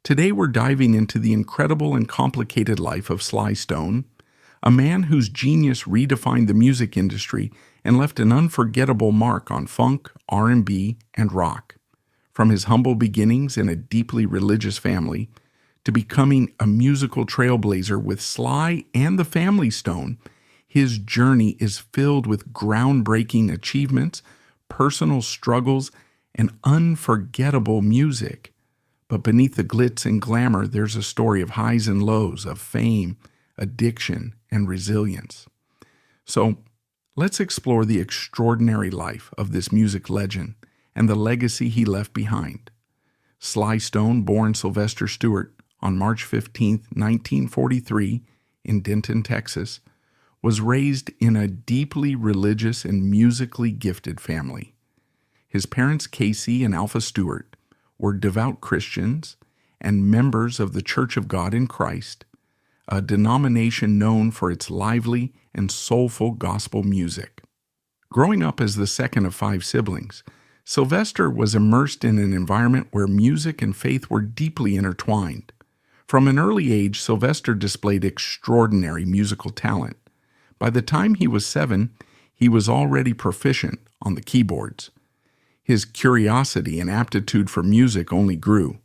Today we're diving into the incredible and complicated life of Sly Stone, a man whose genius redefined the music industry and left an unforgettable mark on funk, R&B, and rock. From his humble beginnings in a deeply religious family to becoming a musical trailblazer with Sly and the Family Stone, his journey is filled with groundbreaking achievements, personal struggles, and unforgettable music. But beneath the glitz and glamour, there's a story of highs and lows, of fame, addiction, and resilience. So, let's explore the extraordinary life of this music legend and the legacy he left behind. Sly Stone, born Sylvester Stewart on March 15, 1943, in Denton, Texas, was raised in a deeply religious and musically gifted family. His parents, Casey and Alpha Stewart, were devout Christians and members of the Church of God in Christ, a denomination known for its lively and soulful gospel music. Growing up as the second of 5 siblings, Sylvester was immersed in an environment where music and faith were deeply intertwined. From an early age, Sylvester displayed extraordinary musical talent. By the time he was 7, he was already proficient on the keyboards. His curiosity and aptitude for music only grew,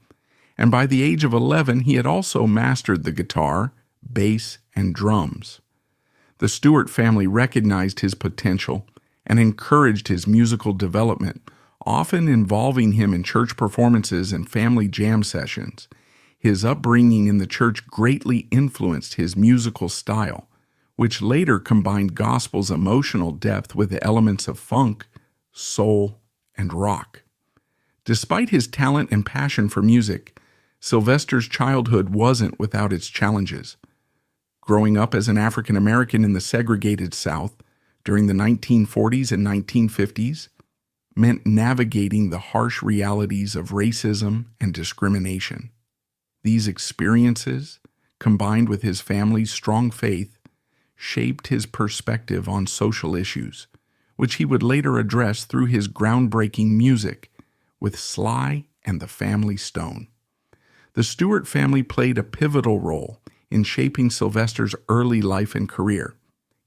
and by the age of 11, he had also mastered the guitar, bass, and drums. The Stewart family recognized his potential and encouraged his musical development, often involving him in church performances and family jam sessions. His upbringing in the church greatly influenced his musical style, which later combined gospel's emotional depth with the elements of funk, soul, and rock. Despite his talent and passion for music, Sylvester's childhood wasn't without its challenges. Growing up as an African American in the segregated South during the 1940s and 1950s meant navigating the harsh realities of racism and discrimination. These experiences, combined with his family's strong faith, shaped his perspective on social issues, which he would later address through his groundbreaking music with Sly and the Family Stone. The Stewart family played a pivotal role in shaping Sylvester's early life and career.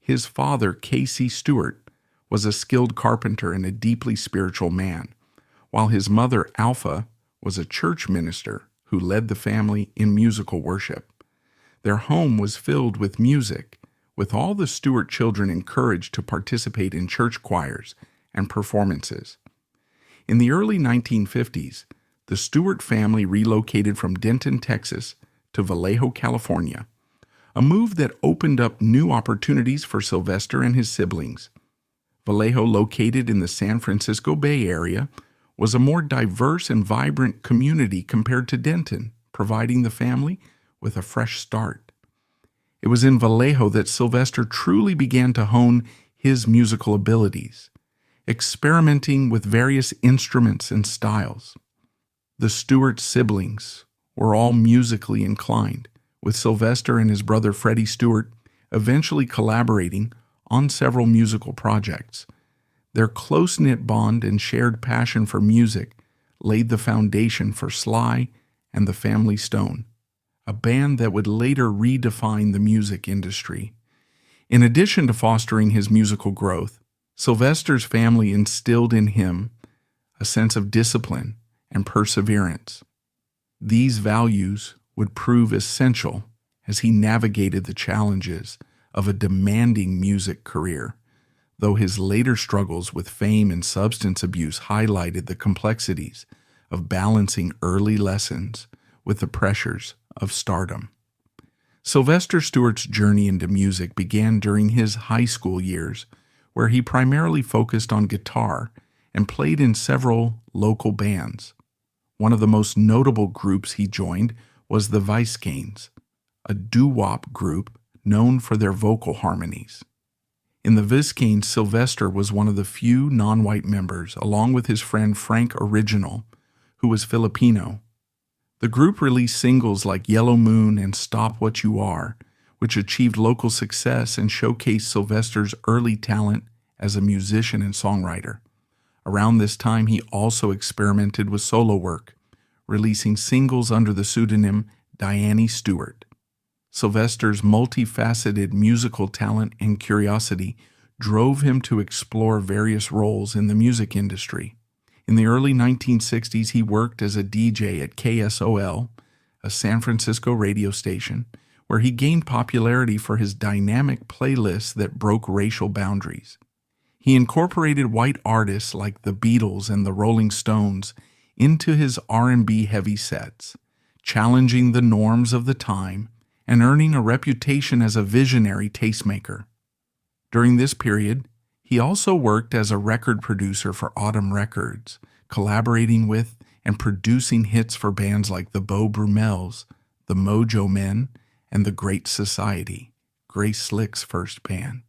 His father, Casey Stewart, was a skilled carpenter and a deeply spiritual man, while his mother, Alpha, was a church minister who led the family in musical worship. Their home was filled with music, with all the Stewart children encouraged to participate in church choirs and performances. In the early 1950s, the Stewart family relocated from Denton, Texas, to Vallejo, California, a move that opened up new opportunities for Sylvester and his siblings. Vallejo, located in the San Francisco Bay Area, was a more diverse and vibrant community compared to Denton, providing the family with a fresh start. It was in Vallejo that Sylvester truly began to hone his musical abilities, experimenting with various instruments and styles. The Stewart siblings were all musically inclined, with Sylvester and his brother Freddie Stewart eventually collaborating on several musical projects. Their close-knit bond and shared passion for music laid the foundation for Sly and the Family Stone, a band that would later redefine the music industry. In addition to fostering his musical growth, Sylvester's family instilled in him a sense of discipline and perseverance. These values would prove essential as he navigated the challenges of a demanding music career, though his later struggles with fame and substance abuse highlighted the complexities of balancing early lessons with the pressures of stardom. Sylvester Stewart's journey into music began during his high school years, where he primarily focused on guitar and played in several local bands. One of the most notable groups he joined was the Viscanes, a doo-wop group known for their vocal harmonies. In the Viscanes, Sylvester was one of the few non-white members, along with his friend Frank Original, who was Filipino. The group released singles like Yellow Moon and Stop What You Are, which achieved local success and showcased Sylvester's early talent as a musician and songwriter. Around this time, he also experimented with solo work, releasing singles under the pseudonym Diane Stewart. Sylvester's multifaceted musical talent and curiosity drove him to explore various roles in the music industry. In the early 1960s, he worked as a DJ at KSOL, a San Francisco radio station, where he gained popularity for his dynamic playlists that broke racial boundaries. He incorporated white artists like the Beatles and the Rolling Stones into his R&B heavy sets, challenging the norms of the time and earning a reputation as a visionary tastemaker. During this period, he also worked as a record producer for Autumn Records, collaborating with and producing hits for bands like the Beau Brummels, the Mojo Men, and the Great Society, Grace Slick's first band.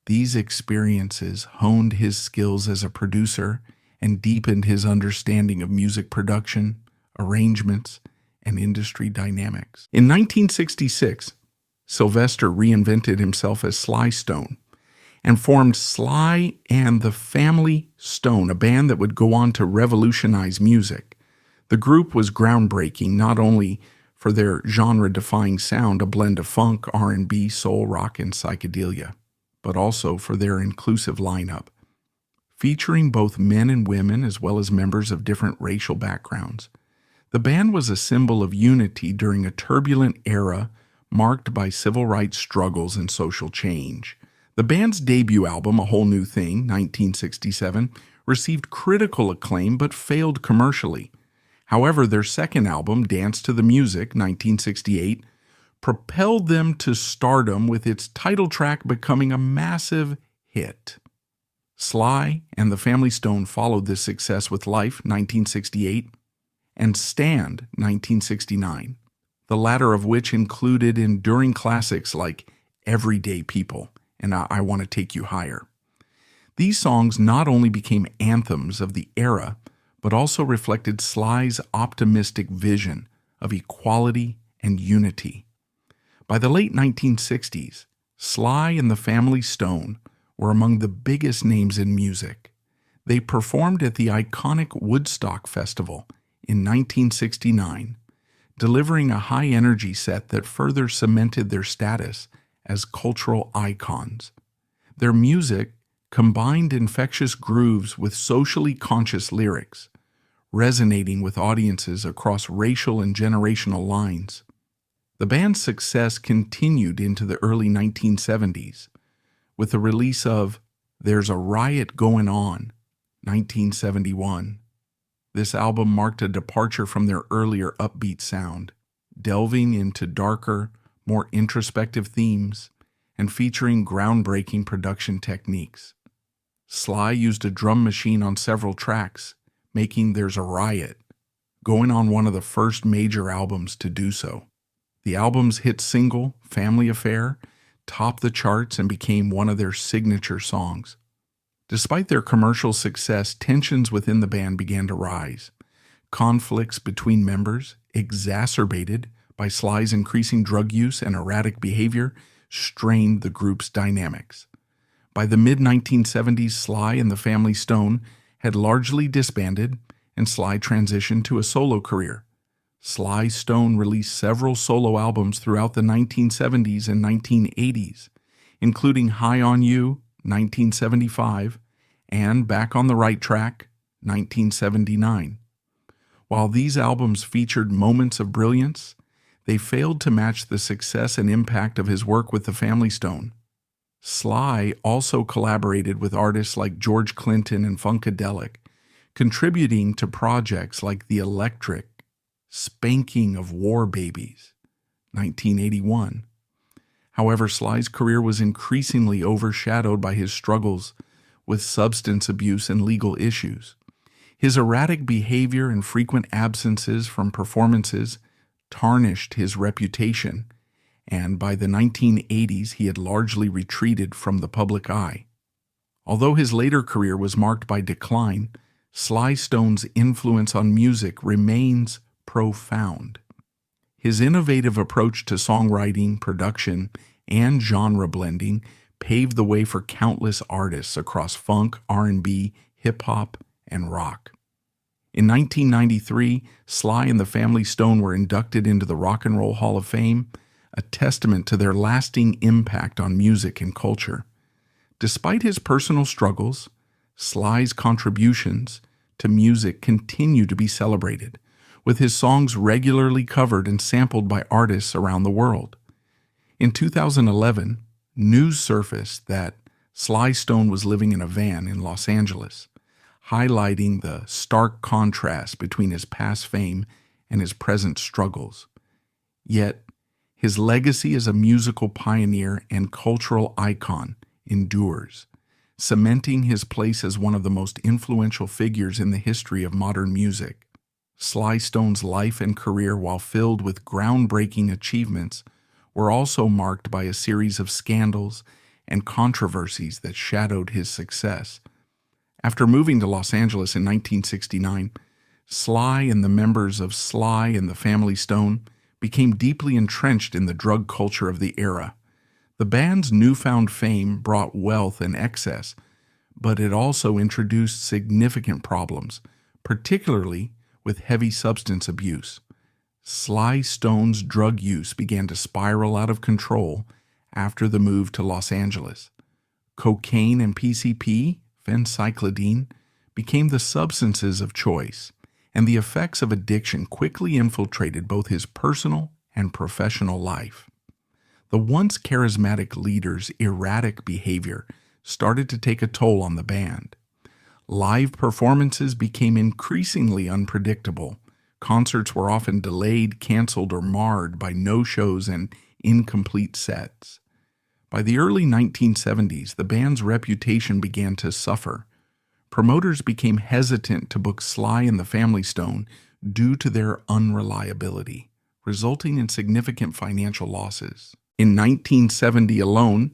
These experiences honed his skills as a producer and deepened his understanding of music production, arrangements, and industry dynamics. In 1966, Sylvester reinvented himself as Sly Stone and formed Sly and the Family Stone, a band that would go on to revolutionize music. The group was groundbreaking not only for their genre-defying sound, a blend of funk, R&B, soul, rock, and psychedelia, but also for their inclusive lineup, featuring both men and women as well as members of different racial backgrounds. The band was a symbol of unity during a turbulent era marked by civil rights struggles and social change. The band's debut album, A Whole New Thing, 1967, received critical acclaim but failed commercially. However, their second album, Dance to the Music, 1968, propelled them to stardom with its title track becoming a massive hit. Sly and the Family Stone followed this success with Life, 1968, and Stand, 1969, the latter of which included enduring classics like Everyday People and I Want to Take You Higher. These songs not only became anthems of the era, but also reflected Sly's optimistic vision of equality and unity. By the late 1960s, Sly and the Family Stone were among the biggest names in music. They performed at the iconic Woodstock Festival in 1969, delivering a high-energy set that further cemented their status as cultural icons. Their music combined infectious grooves with socially conscious lyrics, resonating with audiences across racial and generational lines. The band's success continued into the early 1970s with the release of There's a Riot Going On, 1971. This album marked a departure from their earlier upbeat sound, delving into darker, more introspective themes and featuring groundbreaking production techniques. Sly used a drum machine on several tracks, making There's a Riot, going on one of the first major albums to do so. The album's hit single, Family Affair, topped the charts and became one of their signature songs. Despite their commercial success, tensions within the band began to rise. Conflicts between members, exacerbated by Sly's increasing drug use and erratic behavior, strained the group's dynamics. By the mid-1970s, Sly and the Family Stone had largely disbanded, and Sly transitioned to a solo career. Sly Stone released several solo albums throughout the 1970s and 1980s, including High on You, 1975, and Back on the Right Track, 1979. While these albums featured moments of brilliance, they failed to match the success and impact of his work with the Family Stone. Sly also collaborated with artists like George Clinton and Funkadelic, contributing to projects like The Electric Spanking of War Babies, 1981. However, Sly's career was increasingly overshadowed by his struggles with substance abuse and legal issues. His erratic behavior and frequent absences from performances tarnished his reputation, and by the 1980s he had largely retreated from the public eye. Although his later career was marked by decline, Sly Stone's influence on music remains profound. His innovative approach to songwriting, production, and genre blending paved the way for countless artists across funk, R&B, hip-hop, and rock. In 1993, Sly and the Family Stone were inducted into the Rock and Roll Hall of Fame, a testament to their lasting impact on music and culture. Despite his personal struggles, Sly's contributions to music continue to be celebrated, with his songs regularly covered and sampled by artists around the world. In 2011, news surfaced that Sly Stone was living in a van in Los Angeles, highlighting the stark contrast between his past fame and his present struggles. Yet, his legacy as a musical pioneer and cultural icon endures, cementing his place as one of the most influential figures in the history of modern music. Sly Stone's life and career, while filled with groundbreaking achievements, were also marked by a series of scandals and controversies that shadowed his success. After moving to Los Angeles in 1969, Sly and the members of Sly and the Family Stone became deeply entrenched in the drug culture of the era. The band's newfound fame brought wealth and excess, but it also introduced significant problems, particularly with heavy substance abuse. Sly Stone's drug use began to spiral out of control after the move to Los Angeles. Cocaine and PCP, phencyclidine, became the substances of choice, and the effects of addiction quickly infiltrated both his personal and professional life. The once charismatic leader's erratic behavior started to take a toll on the band. Live performances became increasingly unpredictable. Concerts were often delayed, canceled, or marred by no-shows and incomplete sets. By the early 1970s, the band's reputation began to suffer. Promoters became hesitant to book Sly and the Family Stone due to their unreliability, resulting in significant financial losses. In 1970 alone,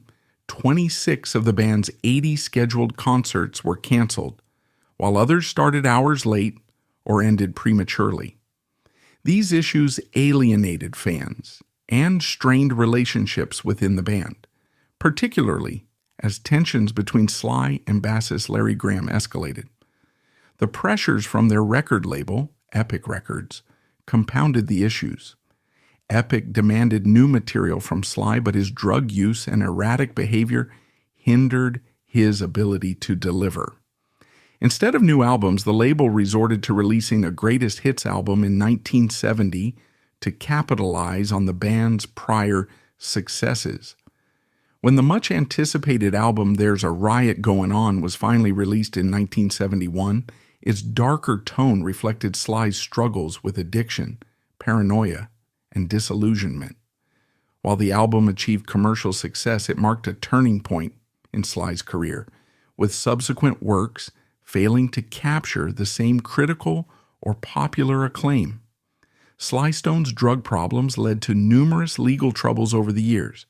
26 of the band's 80 scheduled concerts were canceled, while others started hours late or ended prematurely. These issues alienated fans and strained relationships within the band, particularly as tensions between Sly and bassist Larry Graham escalated. The pressures from their record label, Epic Records, compounded the issues. Epic demanded new material from Sly, but his drug use and erratic behavior hindered his ability to deliver. Instead of new albums, the label resorted to releasing a greatest hits album in 1970 to capitalize on the band's prior successes. When the much-anticipated album There's a Riot Going On was finally released in 1971, its darker tone reflected Sly's struggles with addiction, paranoia, and disillusionment. While the album achieved commercial success, it marked a turning point in Sly's career, with subsequent works failing to capture the same critical or popular acclaim. Sly Stone's drug problems led to numerous legal troubles over the years.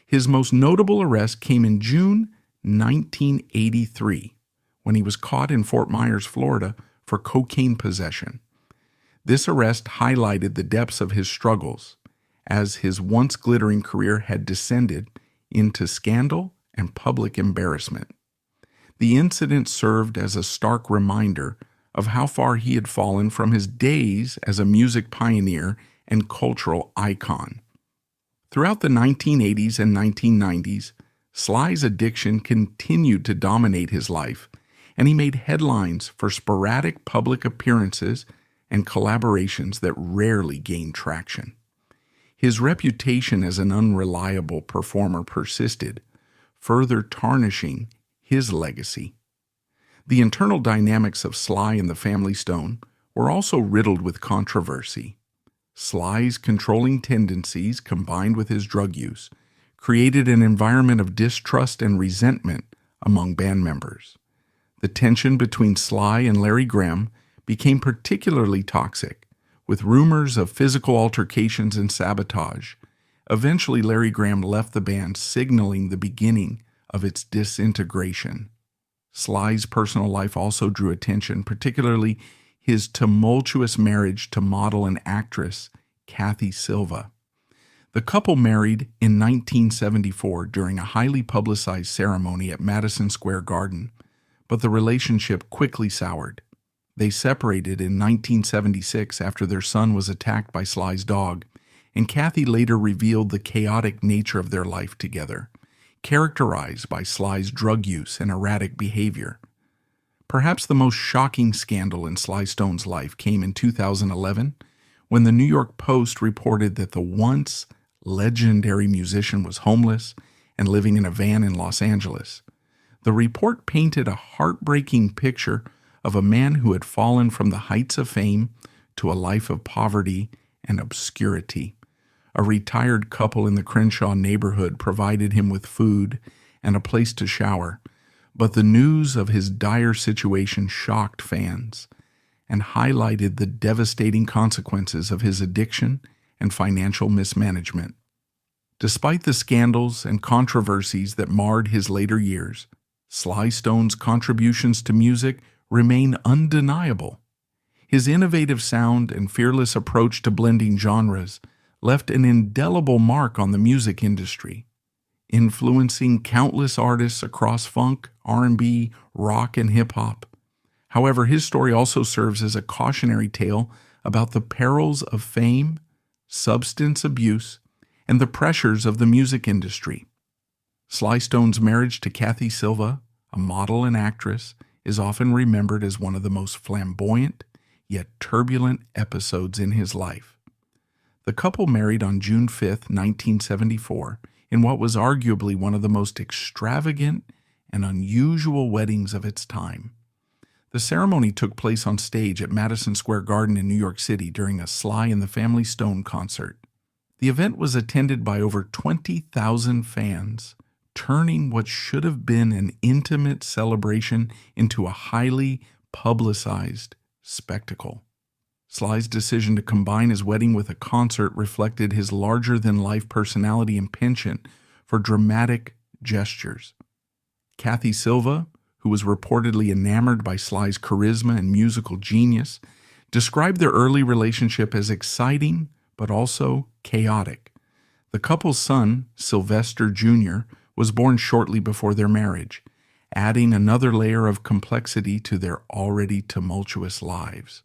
His most notable arrest came in June 1983, when he was caught in Fort Myers, Florida, for cocaine possession. This arrest highlighted the depths of his struggles, as his once glittering career had descended into scandal and public embarrassment. The incident served as a stark reminder of how far he had fallen from his days as a music pioneer and cultural icon. Throughout the 1980s and 1990s, Sly's addiction continued to dominate his life, and he made headlines for sporadic public appearances and collaborations that rarely gained traction. His reputation as an unreliable performer persisted, further tarnishing his legacy. The internal dynamics of Sly and the Family Stone were also riddled with controversy. Sly's controlling tendencies, combined with his drug use, created an environment of distrust and resentment among band members. The tension between Sly and Larry Graham became particularly toxic, with rumors of physical altercations and sabotage. Eventually, Larry Graham left the band, signaling the beginning of its disintegration. Sly's personal life also drew attention, particularly his tumultuous marriage to model and actress Kathy Silva. The couple married in 1974 during a highly publicized ceremony at Madison Square Garden, but the relationship quickly soured. They separated in 1976 after their son was attacked by Sly's dog, and Kathy later revealed the chaotic nature of their life together, characterized by Sly's drug use and erratic behavior. Perhaps the most shocking scandal in Sly Stone's life came in 2011 when the New York Post reported that the once legendary musician was homeless and living in a van in Los Angeles. The report painted a heartbreaking picture of a man who had fallen from the heights of fame to a life of poverty and obscurity. A retired couple in the Crenshaw neighborhood provided him with food and a place to shower, but the news of his dire situation shocked fans and highlighted the devastating consequences of his addiction and financial mismanagement. Despite the scandals and controversies that marred his later years, Sly Stone's contributions to music remain undeniable. His innovative sound and fearless approach to blending genres left an indelible mark on the music industry, influencing countless artists across funk, R&B, rock, and hip-hop. However, his story also serves as a cautionary tale about the perils of fame, substance abuse, and the pressures of the music industry. Sly Stone's marriage to Kathy Silva, a model and actress, is often remembered as one of the most flamboyant yet turbulent episodes in his life. The couple married on June 5, 1974, in what was arguably one of the most extravagant and unusual weddings of its time. The ceremony took place on stage at Madison Square Garden in New York City during a Sly and the Family Stone concert. The event was attended by over 20,000 fans, turning what should have been an intimate celebration into a highly publicized spectacle. Sly's decision to combine his wedding with a concert reflected his larger-than-life personality and penchant for dramatic gestures. Kathy Silva, who was reportedly enamored by Sly's charisma and musical genius, described their early relationship as exciting but also chaotic. The couple's son, Sylvester Jr., was born shortly before their marriage, adding another layer of complexity to their already tumultuous lives.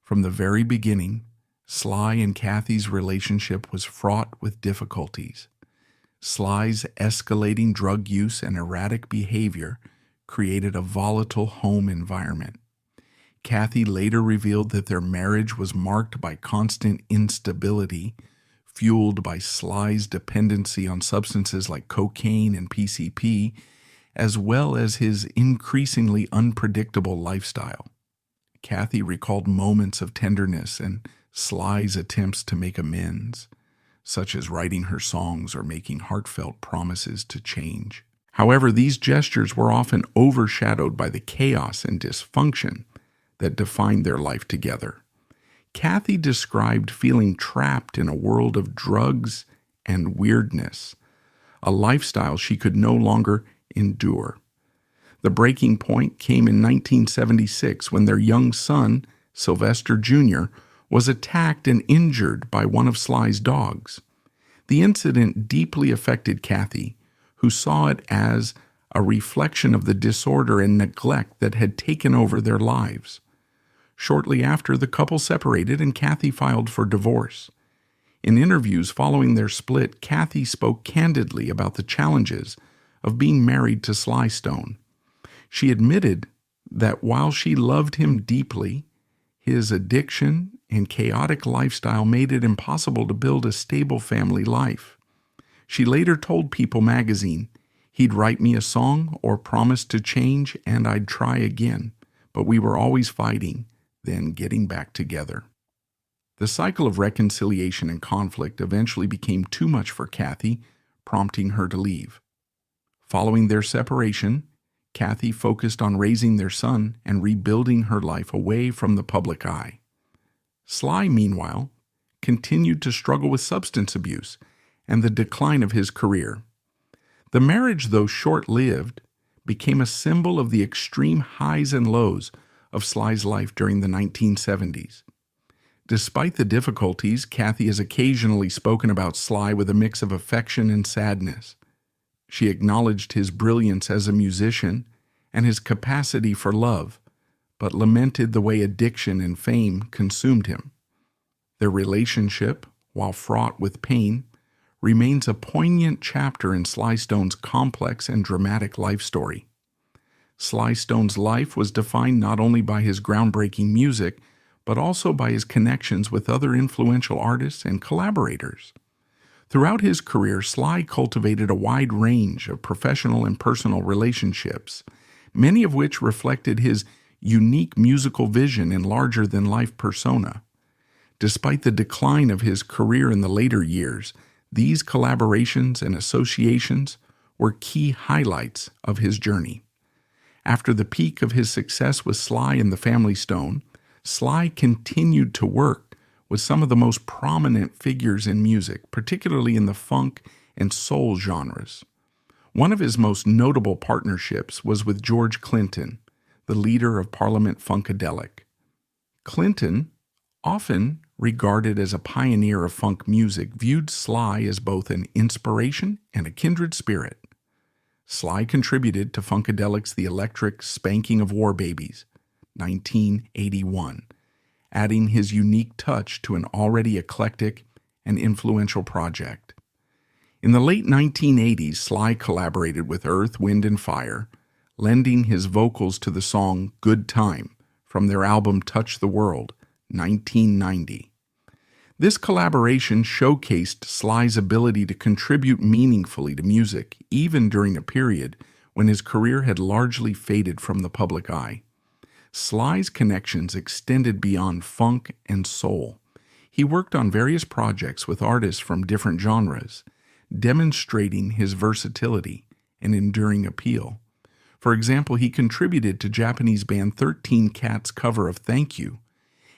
From the very beginning, Sly and Kathy's relationship was fraught with difficulties. Sly's escalating drug use and erratic behavior created a volatile home environment. Kathy later revealed that their marriage was marked by constant instability, fueled by Sly's dependency on substances like cocaine and PCP, as well as his increasingly unpredictable lifestyle. Kathy recalled moments of tenderness and Sly's attempts to make amends, such as writing her songs or making heartfelt promises to change. However, these gestures were often overshadowed by the chaos and dysfunction that defined their life together. Kathy described feeling trapped in a world of drugs and weirdness, a lifestyle she could no longer endure. The breaking point came in 1976 when their young son, Sylvester Jr., was attacked and injured by one of Sly's dogs. The incident deeply affected Kathy, who saw it as a reflection of the disorder and neglect that had taken over their lives. Shortly after, the couple separated and Kathy filed for divorce. In interviews following their split, Kathy spoke candidly about the challenges of being married to Sly Stone. She admitted that while she loved him deeply, his addiction and chaotic lifestyle made it impossible to build a stable family life. She later told People magazine, "He'd write me a song or promise to change and I'd try again, but we were always fighting, then getting back together." The cycle of reconciliation and conflict eventually became too much for Kathy, prompting her to leave. Following their separation, Kathy focused on raising their son and rebuilding her life away from the public eye. Sly, meanwhile, continued to struggle with substance abuse and the decline of his career. The marriage, though short-lived, became a symbol of the extreme highs and lows of Sly's life during the 1970s. Despite the difficulties, Kathy has occasionally spoken about Sly with a mix of affection and sadness. She acknowledged his brilliance as a musician and his capacity for love, but lamented the way addiction and fame consumed him. Their relationship, while fraught with pain, remains a poignant chapter in Sly Stone's complex and dramatic life story. Sly Stone's life was defined not only by his groundbreaking music, but also by his connections with other influential artists and collaborators. Throughout his career, Sly cultivated a wide range of professional and personal relationships, many of which reflected his unique musical vision and larger-than-life persona. Despite the decline of his career in the later years, these collaborations and associations were key highlights of his journey. After the peak of his success with Sly and the Family Stone, Sly continued to work with some of the most prominent figures in music, particularly in the funk and soul genres. One of his most notable partnerships was with George Clinton, the leader of Parliament Funkadelic. Clinton, often regarded as a pioneer of funk music, viewed Sly as both an inspiration and a kindred spirit. Sly contributed to Funkadelic's The Electric Spanking of War Babies, 1981, adding his unique touch to an already eclectic and influential project. In the late 1980s, Sly collaborated with Earth, Wind & Fire, lending his vocals to the song Good Time from their album Touch the World, 1990. This collaboration showcased Sly's ability to contribute meaningfully to music, even during a period when his career had largely faded from the public eye. Sly's connections extended beyond funk and soul. He worked on various projects with artists from different genres, demonstrating his versatility and enduring appeal. For example, he contributed to Japanese band 13 Cats' cover of Thank You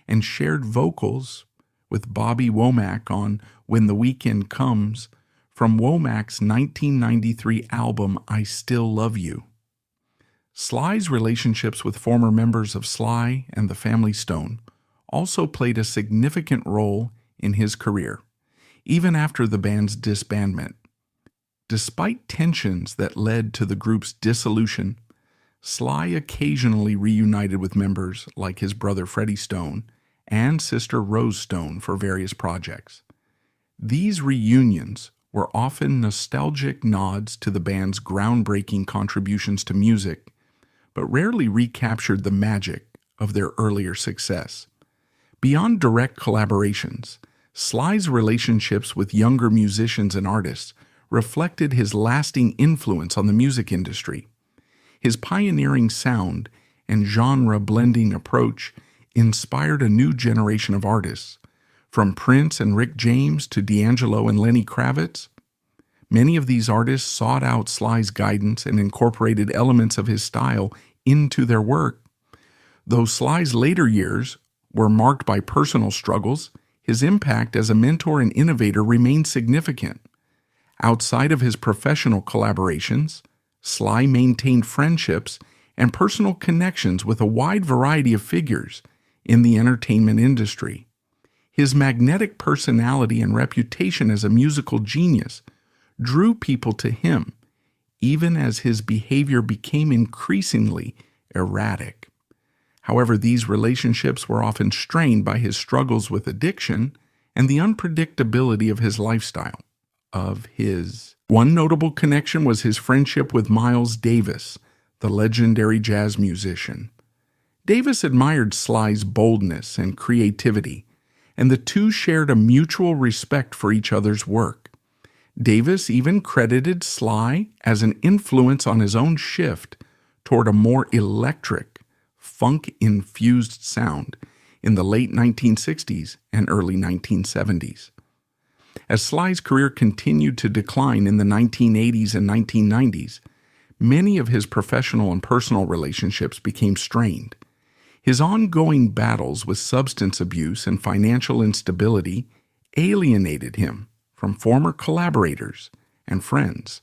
and shared vocals with Bobby Womack on When the Weekend Comes from Womack's 1993 album I Still Love You. Sly's relationships with former members of Sly and the Family Stone also played a significant role in his career, even after the band's disbandment. Despite tensions that led to the group's dissolution, Sly occasionally reunited with members like his brother Freddie Stone and sister Rose Stone for various projects. These reunions were often nostalgic nods to the band's groundbreaking contributions to music, but rarely recaptured the magic of their earlier success. Beyond direct collaborations, Sly's relationships with younger musicians and artists reflected his lasting influence on the music industry. His pioneering sound and genre-blending approach inspired a new generation of artists, from Prince and Rick James to D'Angelo and Lenny Kravitz. Many of these artists sought out Sly's guidance and incorporated elements of his style into their work. Though Sly's later years were marked by personal struggles, his impact as a mentor and innovator remained significant. Outside of his professional collaborations, Sly maintained friendships and personal connections with a wide variety of figures in the entertainment industry. His magnetic personality and reputation as a musical genius drew people to him, even as his behavior became increasingly erratic. However, these relationships were often strained by his struggles with addiction and the unpredictability of his lifestyle. One notable connection was his friendship with Miles Davis, the legendary jazz musician. Davis admired Sly's boldness and creativity, and the two shared a mutual respect for each other's work. Davis even credited Sly as an influence on his own shift toward a more electric, funk-infused sound in the late 1960s and early 1970s. As Sly's career continued to decline in the 1980s and 1990s, many of his professional and personal relationships became strained. His ongoing battles with substance abuse and financial instability alienated him from former collaborators and friends.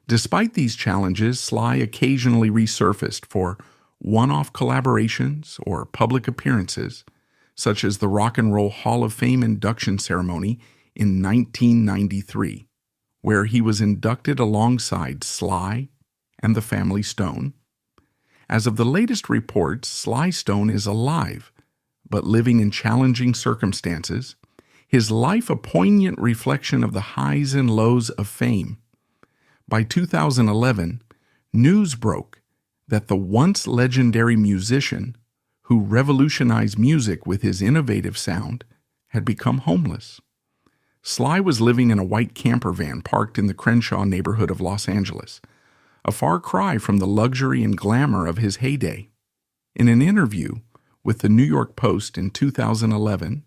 Despite these challenges, Sly occasionally resurfaced for one-off collaborations or public appearances, such as the Rock and Roll Hall of Fame induction ceremony in 1993, where he was inducted alongside Sly and the Family Stone. As of the latest reports, Sly Stone is alive, but living in challenging circumstances, his life a poignant reflection of the highs and lows of fame. By 2011, news broke that the once legendary musician, who revolutionized music with his innovative sound, had become homeless. Sly was living in a white camper van parked in the Crenshaw neighborhood of Los Angeles, a far cry from the luxury and glamour of his heyday. In an interview with the New York Post in 2011,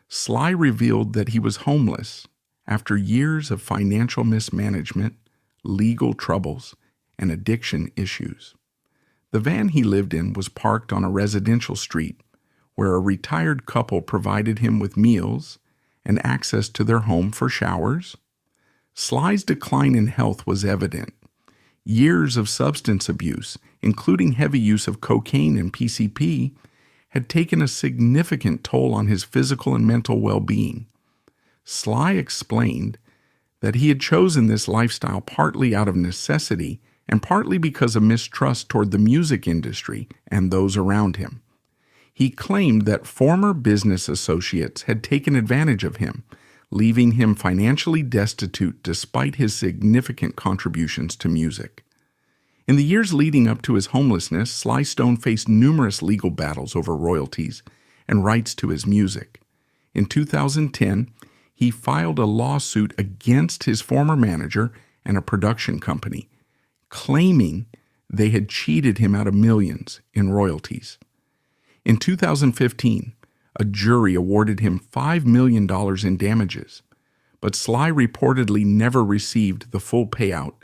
Sly revealed that he was homeless after years of financial mismanagement, legal troubles, and addiction issues. The van he lived in was parked on a residential street where a retired couple provided him with meals and access to their home for showers. Sly's decline in health was evident. Years of substance abuse, including heavy use of cocaine and PCP, had taken a significant toll on his physical and mental well-being. Sly explained that he had chosen this lifestyle partly out of necessity and partly because of mistrust toward the music industry and those around him. He claimed that former business associates had taken advantage of him, leaving him financially destitute despite his significant contributions to music. In the years leading up to his homelessness, Sly Stone faced numerous legal battles over royalties and rights to his music. In 2010, he filed a lawsuit against his former manager and a production company, claiming they had cheated him out of millions in royalties. In 2015, a jury awarded him $5 million in damages, but Sly reportedly never received the full payout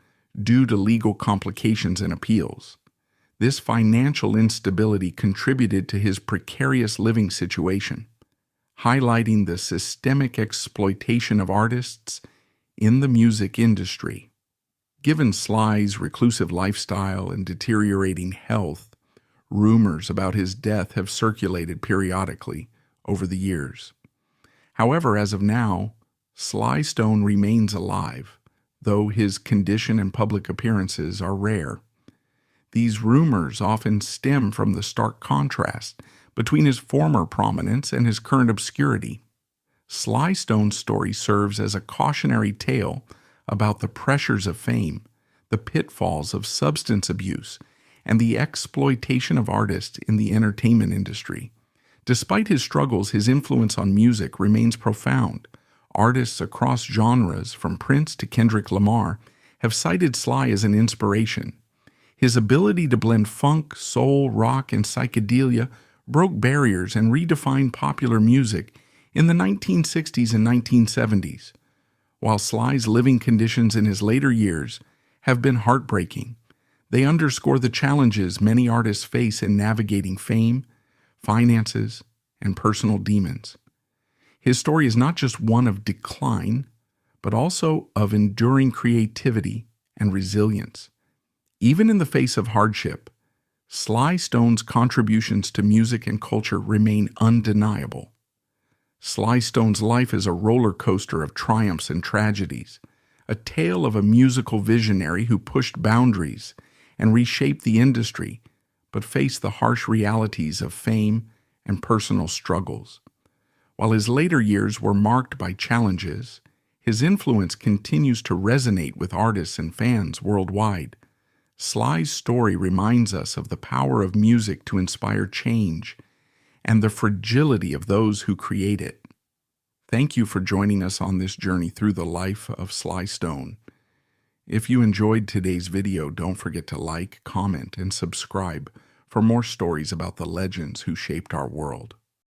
due to legal complications and appeals. This financial instability contributed to his precarious living situation, highlighting the systemic exploitation of artists in the music industry. Given Sly's reclusive lifestyle and deteriorating health, rumors about his death have circulated periodically over the years. However, as of now, Sly Stone remains alive, though his condition and public appearances are rare. These rumors often stem from the stark contrast between his former prominence and his current obscurity. Sly Stone's story serves as a cautionary tale about the pressures of fame, the pitfalls of substance abuse, and the exploitation of artists in the entertainment industry. Despite his struggles, his influence on music remains profound. Artists across genres, from Prince to Kendrick Lamar, have cited Sly as an inspiration. His ability to blend funk, soul, rock, and psychedelia broke barriers and redefined popular music in the 1960s and 1970s. While Sly's living conditions in his later years have been heartbreaking, they underscore the challenges many artists face in navigating fame, finances, and personal demons. His story is not just one of decline, but also of enduring creativity and resilience. Even in the face of hardship, Sly Stone's contributions to music and culture remain undeniable. Sly Stone's life is a roller coaster of triumphs and tragedies, a tale of a musical visionary who pushed boundaries and reshaped the industry, but faced the harsh realities of fame and personal struggles. While his later years were marked by challenges, his influence continues to resonate with artists and fans worldwide. Sly's story reminds us of the power of music to inspire change and the fragility of those who create it. Thank you for joining us on this journey through the life of Sly Stone. If you enjoyed today's video, don't forget to like, comment, and subscribe for more stories about the legends who shaped our world.